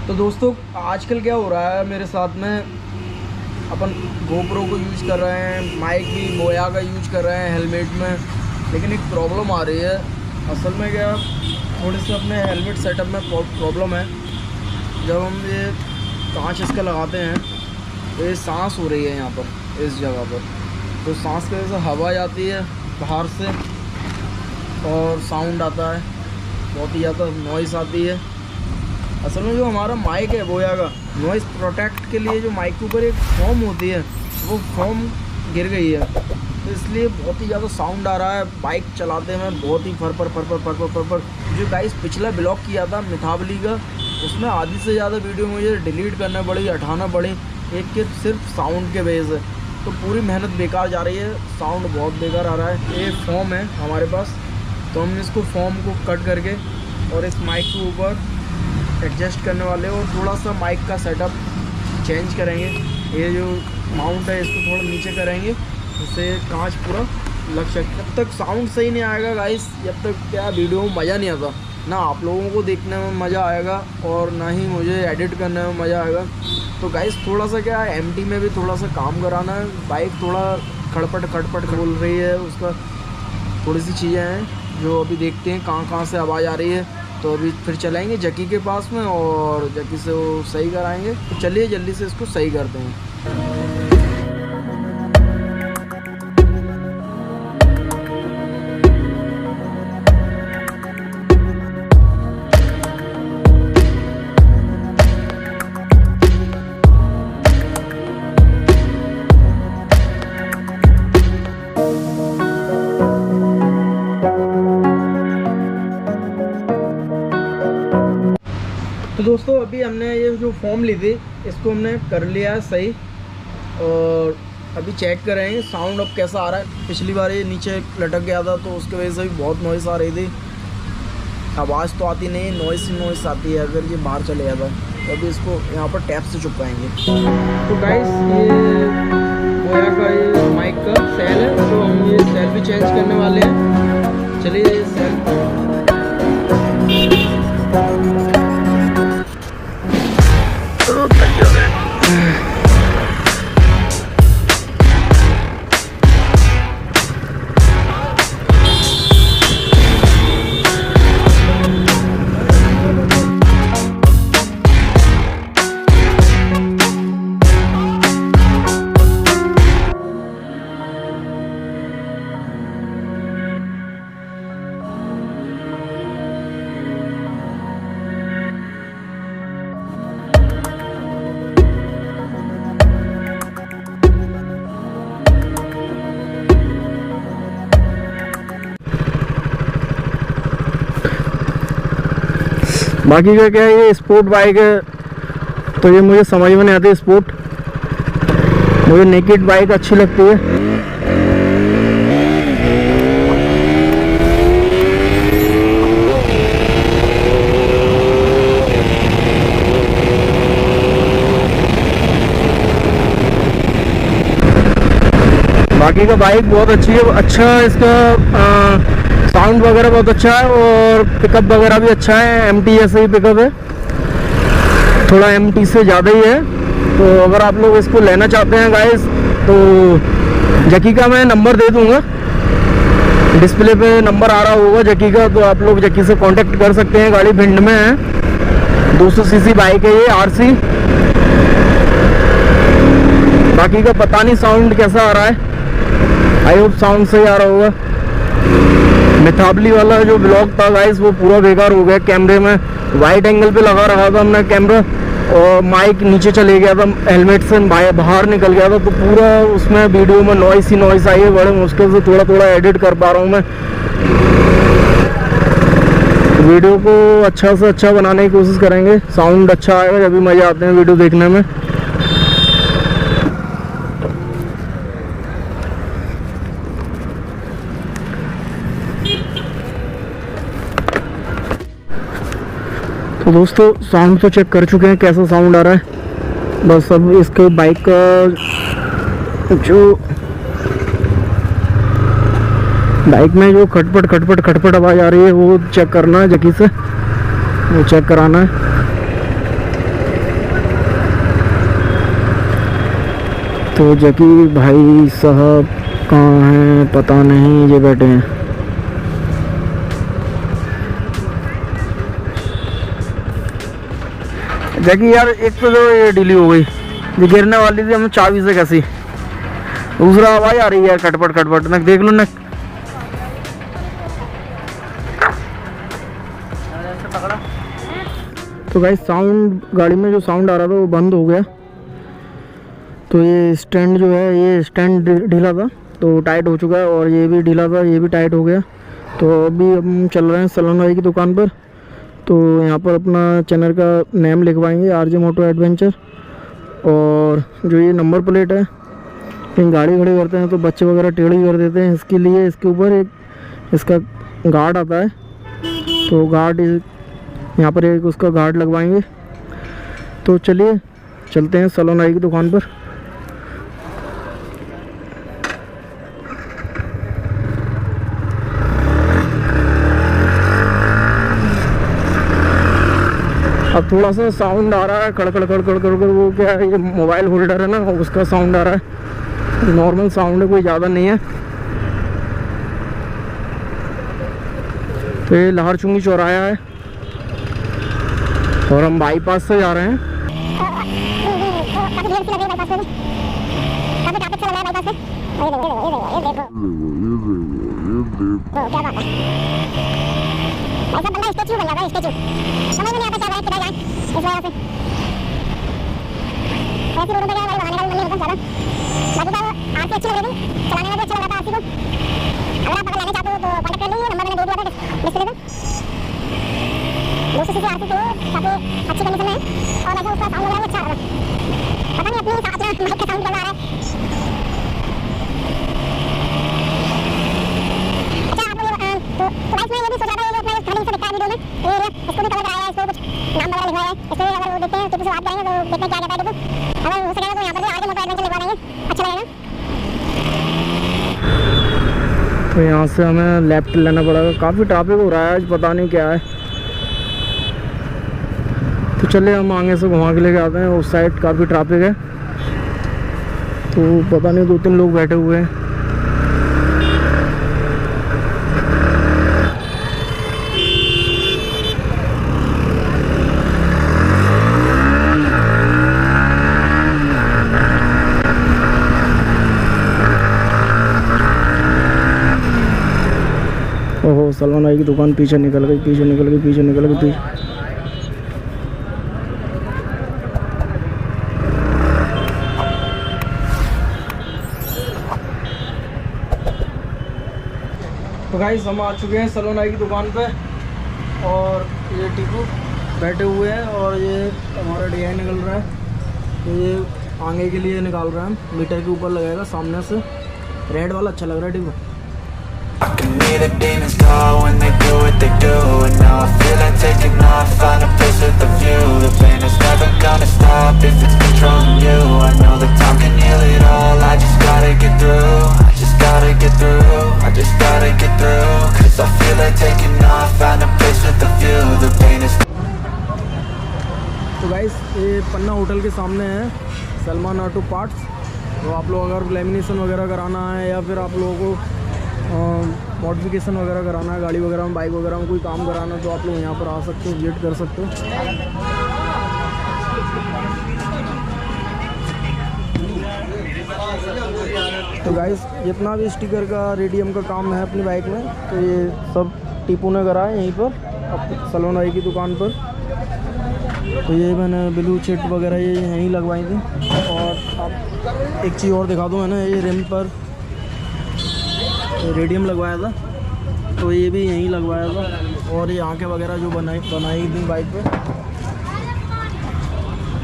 तो दोस्तों आजकल क्या हो रहा है मेरे साथ में, अपन GoPro को यूज़ कर रहे हैं, माइक भी बोया का यूज़ कर रहे हैं हेलमेट में, लेकिन एक प्रॉब्लम आ रही है। असल में क्या थोड़े से अपने हेलमेट सेटअप में प्रॉब्लम है। जब हम ये कांच इसका लगाते हैं तो ये सांस हो रही है यहाँ पर इस जगह पर, तो सांस की वजह से हवा जाती है बाहर से और साउंड आता है, बहुत ही ज़्यादा नॉइज़ आती है। असल में जो हमारा माइक है बोया का, नॉइज़ प्रोटेक्ट के लिए जो माइक के ऊपर एक फोम होती है वो फोम गिर गई है, तो इसलिए बहुत ही ज़्यादा साउंड आ रहा है। बाइक चलाते में बहुत ही फर जो गाइस पिछला ब्लॉग किया था मिथावली का, उसमें आधी से ज़्यादा वीडियो मुझे डिलीट करना पड़ी, हटाना पड़ी एक के सिर्फ साउंड के वजह से। तो पूरी मेहनत बेकार जा रही है, साउंड बहुत बेकार आ रहा है। ये फॉर्म है हमारे पास, तो हम इसको फॉर्म को कट करके और इस माइक के ऊपर एडजस्ट करने वाले और थोड़ा सा माइक का सेटअप चेंज करेंगे। ये जो माउंट है इसको थोड़ा नीचे करेंगे, इससे कांच पूरा लग सके। जब तक साउंड सही नहीं आएगा गाइस, जब तक क्या वीडियो में मज़ा नहीं आता, ना आप लोगों को देखने में मज़ा आएगा और ना ही मुझे एडिट करने में मज़ा आएगा। तो गाइस थोड़ा सा क्या है, MT में भी थोड़ा सा काम कराना है। बाइक थोड़ा खटपट बोल रही है, उसका थोड़ी सी चीज़ें हैं जो अभी देखते हैं कहाँ से आवाज़ आ रही है। तो अभी फिर चलाएंगे जकी के पास में और जकी से वो सही कराएंगे। तो चलिए जल्दी से इसको सही करते हैं। तो दोस्तों अभी हमने ये जो फॉर्म ली थी इसको हमने कर लिया है सही, और अभी चेक करेंगे साउंड अब कैसा आ रहा है। पिछली बार ये नीचे लटक गया था तो उसकी वजह से भी बहुत नॉइज़ आ रही थी, आवाज़ तो आती नहीं, नॉइज़ आती है अगर ये बाहर चले जाता। तो अभी इसको यहाँ पर टैप से चिपकाएंगे। तो गाइस ये बोया का ये माइक का सेल है, तो हम ये सेल भी चेंज करने वाले हैं। चलिए ये सेल बाकी का क्या है, ये स्पोर्ट बाइक है तो ये मुझे समझ में नहीं आती स्पोर्ट, मुझे नेकेड बाइक अच्छी लगती है। बाकी का बाइक बहुत अच्छी है, अच्छा इसका साउंड वगैरह बहुत अच्छा है और पिकअप वगैरह भी अच्छा है। MT जैसे ही पिकअप है, थोड़ा MT से ज़्यादा ही है। तो अगर आप लोग इसको लेना चाहते हैं गाइस, तो जकी का मैं नंबर दे दूंगा, डिस्प्ले पे नंबर आ रहा होगा जकी का, तो आप लोग जकी से कांटेक्ट कर सकते हैं। गाड़ी भिंड में है, 200 cc बाइक है ये RC। बाकी का पता नहीं साउंड कैसा आ रहा है, आई होप साउंड सही आ रहा होगा। मिथावली वाला जो ब्लॉग था गाइस वो पूरा बेकार हो गया। कैमरे में वाइड एंगल पे लगा रखा था हमने कैमरा और माइक नीचे चले गया था, हेलमेट से बाहर निकल गया था, तो पूरा उसमें वीडियो में नॉइस आई है। बड़े मुश्किल से थोड़ा एडिट कर पा रहा हूँ मैं। वीडियो को अच्छा से अच्छा बनाने की कोशिश करेंगे, साउंड अच्छा आएगा जब भी मज़ा आते हैं वीडियो देखने में। तो दोस्तों साउंड तो चेक कर चुके हैं कैसा साउंड आ रहा है। बस अब इसके बाइक का जो बाइक में जो खटपट आवाज़ आ रही है वो चेक करना है, जकी से वो चेक कराना है। तो जकी भाई साहब कहाँ हैं पता नहीं, ये बैठे हैं। जकी यार एक तो जो ये ढीली हो गई, ये गिरने वाली थी, हम चाबी से कैसी। दूसरा आवाज आ रही है यार, खटपट खटपट, नक देख लो नक। तो गाइस साउंड, गाड़ी में जो साउंड आ रहा था वो बंद हो गया। तो ये स्टैंड जो है, ये स्टैंड ढीला था तो टाइट हो चुका है, और ये भी ढीला था, ये भी टाइट हो गया। तो अभी हम चल रहे हैं सलोन भाई की दुकान पर। तो यहाँ पर अपना चैनल का नेम लिखवाएंगे, आरजे मोटो एडवेंचर। और जो ये नंबर प्लेट है, कहीं गाड़ी खड़ी करते हैं तो बच्चे वगैरह टेढ़ी कर देते हैं, इसके लिए इसके ऊपर एक इसका गार्ड आता है। तो गार्ड यहाँ पर एक उसका गार्ड लगवाएंगे। तो चलिए चलते हैं सलोन भाई की दुकान पर। अब थोड़ा सा साउंड आ रहा है, कड़कड़ कड़कड़ कड़कड़, वो क्या है, ये मोबाइल होल्डर है ना, उसका साउंड आ रहा है। नॉर्मल साउंड है, कोई ज़्यादा नहीं है। तो ये लाहौर चुंगी चौराहा है और हम बाईपास से जा रहे हैं। ऐसा बंदा स्टैचू बन जाता है, स्टैचू समझ में नहीं आता क्या है किधर जाए, इस वजह से ऐसी रोडों पे क्या गाड़ी भगाने का भी मन नहीं होता ज़्यादा। बाकी तो आरसी अच्छी लग रही थी, चलाने में भी अच्छा लग रहा था आरसी को। अगर आप अगर लेना चाहते हो तो कॉन्टैक्ट कर लीजिए, नंबर मैंने दे दिया था डिस्प्ले पे। 200 सीसी आरसी तो काफ़ी अच्छी कंडीशन में है, और वैसे उसका साउंड वगैरह भी अच्छा आ रहा है। पता नहीं अपनी अपना माइक का साउंड कैसा आ रहा है। तो गाइस मैं ये भी सोच रहा था, ये अपना खाली से दिखा वीडियो में, ये इसको भी कवर कराया है, इसको कुछ नाम वगैरह लिखवाया है। इसको अगर वो देखते हैं टिप्पू से बात करेंगे तो देखते हैं क्या कहता है टिप्पू। अगर हो सकेगा तो यहाँ पर भी आगे मोटो एडवेंचर लिखवा देंगे, अच्छा लगेगा। तो यहाँ से हमें लेफ्ट लेना पड़ेगा, काफ़ी ट्रैफिक हो रहा है आज, पता नहीं क्या है। तो चलिए हम आगे से घुमा के लेके आते हैं, उस साइड काफ़ी ट्रैफिक है। तो पता नहीं 2-3 लोग बैठे हुए हैं। ओहो, सलमान भाई की दुकान पीछे निकल गई, पीछे निकल गई, पीछे निकल गई, पीछे। तो गाइस हम आ चुके हैं सलमान भाई की दुकान पे, और ये टीपू बैठे हुए हैं, और ये हमारा DI निकल रहा है। तो ये आगे के लिए निकाल रहे हैं, मीटर के ऊपर लगेगा सामने से। रेड वाला अच्छा लग रहा है Tipu. I can hear the demons call when they do what they do. And now I feel like taking off, find a place with a view. The pain is never gonna stop if it's controlling you. I know that time can heal it all, I just gotta get through. I just gotta get through, I just gotta get through. Cause I feel like taking off, find a place with a view. The pain is तो guys ये पन्ना hotel के सामने है Salman auto parts. तो आप लोग अगर lamination वगैरह कराना है, या फिर आप लोगों को मॉडिफिकेशन वगैरह कराना है, गाड़ी वगैरह में, बाइक वगैरह में कोई काम कराना है, तो आप लोग यहाँ पर आ सकते हो, विजिट कर सकते हो। तो गाइस जितना भी स्टिकर का, रेडियम का काम है अपनी बाइक में, तो ये सब टीपू ने करा है यहीं पर सलमान भाई की दुकान पर। तो ये मैंने ब्लू चिट वगैरह ये यहीं लगवाई थी। और आप एक चीज़ और दिखा दूँ, मैंने ये रिम पर रेडियम लगवाया था, तो ये भी यहीं लगवाया था। और ये आँखें वगैरह जो बनाई थी बाइक पे,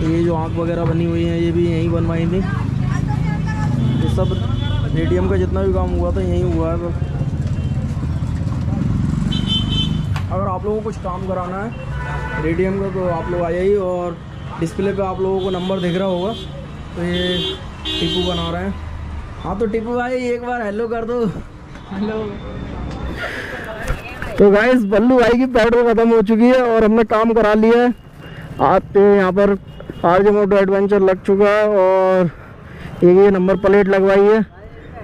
ये जो आँख वगैरह बनी हुई हैं ये भी यहीं बनवाई थी। ये सब रेडियम का जितना भी काम हुआ था यहीं हुआ है। तो अगर आप लोगों को कुछ काम कराना है रेडियम का, तो आप लोग आ जाइए। और डिस्प्ले पे आप लोगों को नंबर दिख रहा होगा। तो ये टीपू बना रहे हैं। हाँ तो टीपू भाई एक बार हेलो कर दो। हेलो। तो गाइस बल्लू भाई की पेट्रोल ख़त्म हो चुकी है और हमने काम करा लिया है। आते यहाँ पर आरजे मोटो एडवेंचर लग चुका है, और एक ये नंबर प्लेट लगवाई है,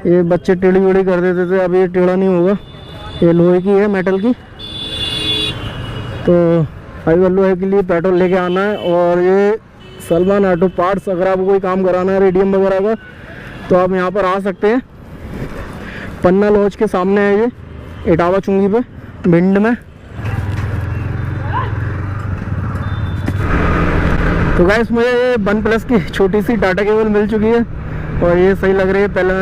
ये बच्चे टेढ़ी वेढ़ी कर देते थे, अब ये टेढ़ा नहीं होगा, ये लोहे की है, मेटल की। तो भाई वल्लू है के लिए पेट्रोल लेके आना है। और ये सलमान ऑटो पार्ट्स, अगर आपको कोई काम कराना है रेडियम वगैरह का तो आप यहाँ पर आ सकते हैं। पन्ना लॉज के सामने है ये, इटावा चुंगी पे, भिंड में। तो गाइस मुझे ये 1+ की छोटी सी डाटा केबल मिल चुकी है और ये सही लग रही है। पहले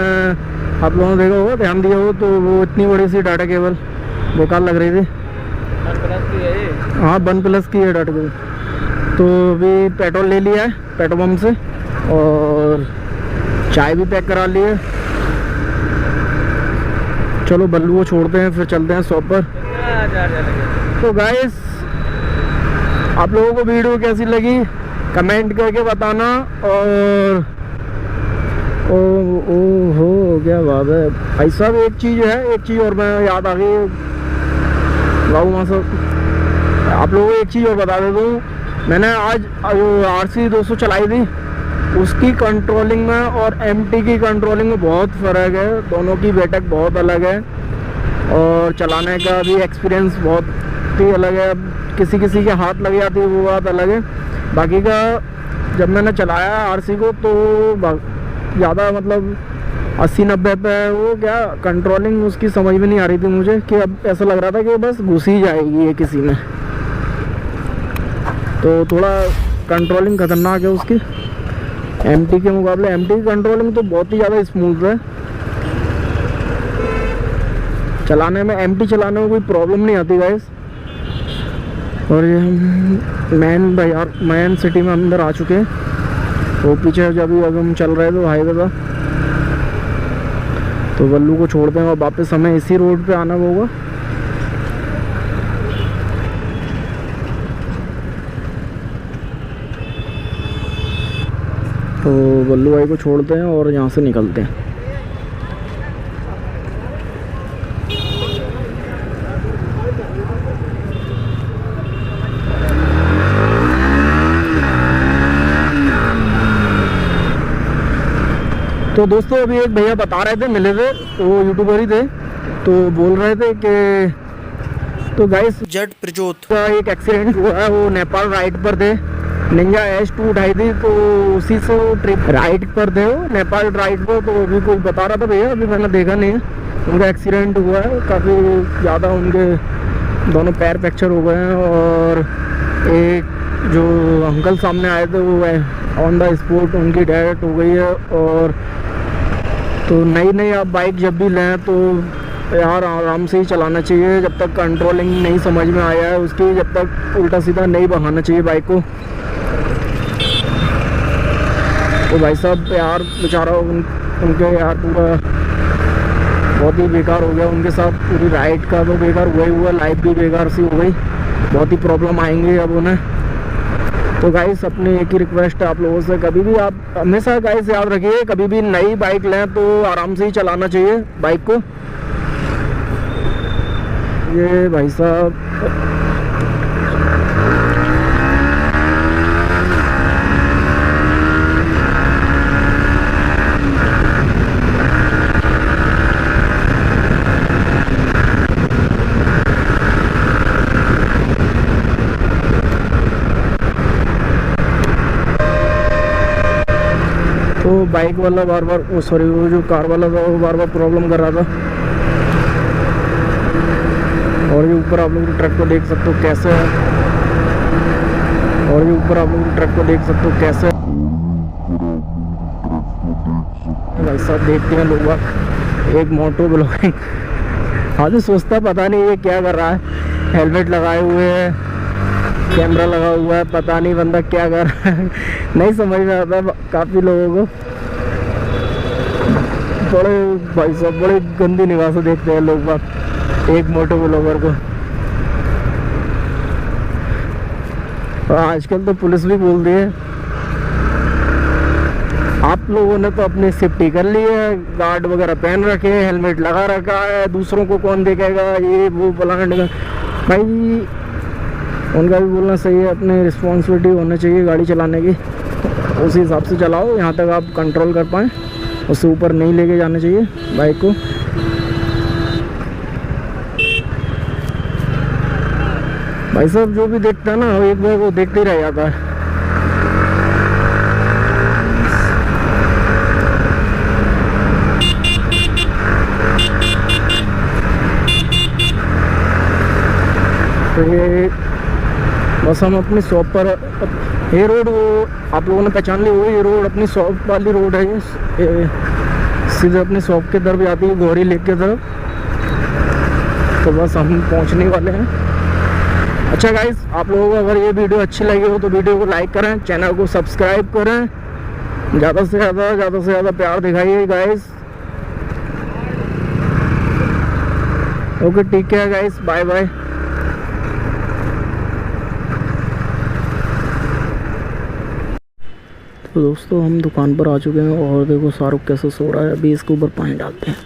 आप लोगों ने देखा होगा, ध्यान दिया हो तो वो इतनी बड़ी सी डाटा केबल बेकार लग रही थी। 1+ की है ये? हाँ 1+ की है डाटा केबल। तो अभी पेट्रोल ले लिया है पेट्रोल पंप से और चाय भी पैक करा ली है। चलो बल्लू को छोड़ते हैं, फिर चलते हैं शॉप पर। तो गाइस आप लोगों को वीडियो कैसी लगी कमेंट करके बताना। और ओ हो क्या बात है भाई साहब। एक चीज़ और मैं याद आ गई बाबू माँ साहब, आप लोगों को एक चीज़ और बता देता हूँ। मैंने आज RC 200 चलाई थी, उसकी कंट्रोलिंग में और MT की कंट्रोलिंग में बहुत फ़र्क है। दोनों की बैठक बहुत अलग है और चलाने का भी एक्सपीरियंस बहुत ही अलग है। किसी के हाथ लग जाती है वो बात अलग है। बाकी का जब मैंने चलाया RC को तो ज़्यादा मतलब 80-90 पे वो क्या कंट्रोलिंग उसकी समझ में नहीं आ रही थी मुझे, कि अब ऐसा लग रहा था कि बस घुस ही जाएगी ये किसी में। तो थोड़ा कंट्रोलिंग खतरनाक है उसकी MT के मुकाबले। MT की कंट्रोलिंग तो बहुत ही ज़्यादा स्मूथ है चलाने में। MT चलाने में कोई प्रॉब्लम नहीं आती गाइस। और ये हम मेन सिटी में अंदर आ चुके हैं। वो पीछे जब हम चल रहे थे हाईवे पर, तो बल्लू को छोड़ते हैं और वापस हमें इसी रोड पे आना होगा। तो बल्लू भाई को छोड़ते हैं और यहाँ से निकलते हैं। तो दोस्तों अभी एक भैया बता रहे थे, मिले थे, तो वो यूट्यूबर ही थे, तो बोल रहे थे कि तो गाइस जेट प्रजोत का एक एक्सीडेंट हुआ है। वो नेपाल राइड पर थे, निंजा S2 उठाई थी, तो उसी से वो ट्रिप राइड पर थे, वो नेपाल राइड पर। तो अभी कोई बता रहा था भैया, अभी मैंने देखा नहीं है, उनका एक्सीडेंट हुआ है। काफ़ी ज़्यादा उनके दोनों पैर फ्रैक्चर हो गए हैं। और एक जो अंकल सामने आए थे वो ऑन द स्पॉट उनकी डेथ हो गई है। और तो नई आप बाइक जब भी लें तो यार आराम से ही चलाना चाहिए, जब तक कंट्रोलिंग नहीं समझ में आया है उसकी, जब तक उल्टा सीधा नहीं भगाना चाहिए बाइक को। तो भाई साहब यार बेचारा उनके यार पूरा बहुत ही बेकार हो गया उनके साथ। पूरी राइड का तो बेकार हुआ ही हुआ, लाइफ भी बेकार सी हो गई, बहुत ही प्रॉब्लम आएंगे अब उन्हें। तो गाइस अपनी एक ही रिक्वेस्ट है आप लोगों से, कभी भी आप हमेशा गाइस याद रखिए, कभी भी नई बाइक लें तो आराम से ही चलाना चाहिए बाइक को। ये भाई साहब तो बाइक वाला बार बार वो जो कार वाला था वो बार बार प्रॉब्लम कर रहा था। और ये ऊपर आप लोग ट्रक को देख सकते हो कैसे है, और ये ऊपर आप लोग ट्रक को देख सकते हो कैसे है। भाई साहब देखते हैं लोग एक मोटो ब्लॉगिंग आदमी सोचता पता नहीं ये क्या कर रहा है, हेलमेट लगाए हुए है, कैमरा लगा हुआ है, पता नहीं बंदा क्या कर रहा है नहीं समझ में आता काफ़ी लोगों को। बड़े भाई साहब बड़े गंदी निगाह से देखते हैं लोग बात एक मोटो ब्लॉगर को। और आजकल तो पुलिस भी बोल रही है। आप लोगों ने तो अपनी सेफ्टी कर ली है, गार्ड वगैरह पहन रखे हैं, हेलमेट लगा रखा है, दूसरों को कौन देखेगा ये वो फलाना भाई। उनका भी बोलना सही है, अपनी रिस्पॉन्सिबिलिटी होनी चाहिए गाड़ी चलाने की। उसी हिसाब से चलाओ, यहाँ तक आप कंट्रोल कर पाएँ, उससे ऊपर नहीं लेके जाना चाहिए बाइक को। भाई साहब जो भी देखता है ना वो एक बार वो देखते ही रह जाता है। तो ये बस हम अपनी शॉप पर, ये रोड वो आप लोगों ने पहचान ली होगी, ये रोड अपनी शॉप वाली रोड है, ये सीधे अपनी शॉप की तरफ जाती है, गौरी लेक की तरफ। तो बस हम पहुंचने वाले हैं। अच्छा गाइस, आप लोगों को अगर ये वीडियो अच्छी लगी हो तो वीडियो को लाइक करें, चैनल को सब्सक्राइब करें, ज़्यादा से ज़्यादा प्यार दिखाइए गाइस। ओके ठीक है गाइस, बाय बाय। तो दोस्तों हम दुकान पर आ चुके हैं और देखो शाहरुख कैसे सो रहा है। अभी इसके ऊपर पानी डालते हैं।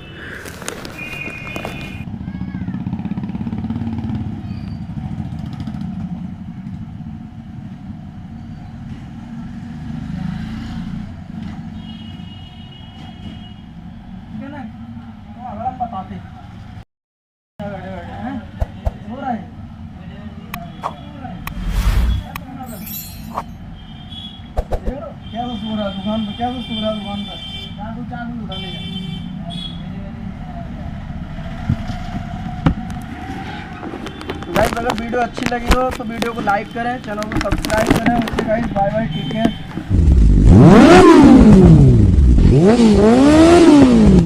दुकान पर क्या सो रहा है? दुकान पर चाकू उठा ले। गाइस अगर वीडियो अच्छी लगी हो तो वीडियो को लाइक करें, चैनल को सब्सक्राइब करें। ओके गाइस, बाय बाय, ठीक है।